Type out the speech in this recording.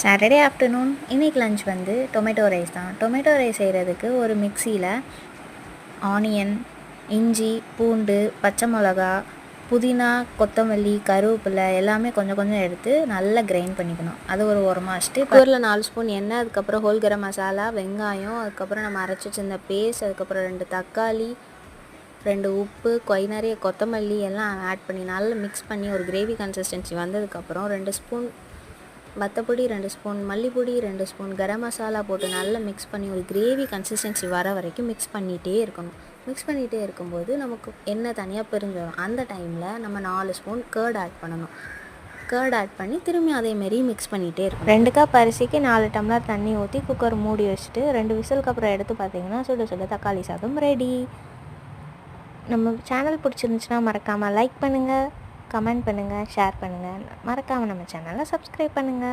Saturday afternoon இன்றைக்கி lunch வந்து tomato rice தான். டொமேட்டோ ரைஸ் செய்கிறதுக்கு ஒரு மிக்சியில் ஆனியன், இஞ்சி, பூண்டு, பச்சை மிளகா, புதினா, கொத்தமல்லி, கருவேப்பிலை எல்லாமே கொஞ்சம் கொஞ்சம் எடுத்து நல்லா கிரைண்ட் பண்ணிக்கணும். அது ஒரு ஓரமாக வச்சுட்டு குக்கரில் 4 ஸ்பூன் எண்ணெய், அதுக்கப்புறம் ஹோல் கரம் மசாலா, வெங்காயம், அதுக்கப்புறம் நம்ம அரைச்சி வச்சிருந்த பேஸ்ட், அதுக்கப்புறம் 2 தக்காளி, 2 உப்பு, நிறைய கொத்தமல்லி எல்லாம் ஆட் பண்ணி நல்லா மிக்ஸ் பண்ணி ஒரு கிரேவி கன்சிஸ்டன்சி வந்ததுக்கப்புறம் 2 spoon வத்தப்பொடி, 2 spoon மல்லிப்பொடி, 2 spoon garam masala போட்டு நல்லா மிக்ஸ் பண்ணி ஒரு கிரேவி கன்சிஸ்டன்சி வர வரைக்கும் மிக்ஸ் பண்ணிகிட்டே இருக்கணும். மிக்ஸ் பண்ணிகிட்டே இருக்கும்போது நமக்கு எண்ணெய் தனியாக பிரிஞ்சு வரும். அந்த டைமில் நம்ம 4 ஸ்பூன் கர்ட் ஆட் பண்ணணும். கர்ட் ஆட் பண்ணி திரும்பி அதேமாரி மிக்ஸ் பண்ணிகிட்டே இருக்கும். 2 கப் அரிசிக்கு 4 டம்ளர் தண்ணி ஊற்றி குக்கர் மூடி வச்சுட்டு 2 விசிலுக்கு அப்புறம் எடுத்து பார்த்திங்கன்னா சுட சுட தக்காளி சாதம் ரெடி. நம்ம சேனல் பிடிச்சிருந்துச்சுன்னா மறக்காமல் லைக் பண்ணுங்கள், கமெண்ட் பண்ணுங்கள், ஷேர் பண்ணுங்கள். மறக்காமல் நம்ம சேனலை சப்ஸ்கிரைப் பண்ணுங்கள்.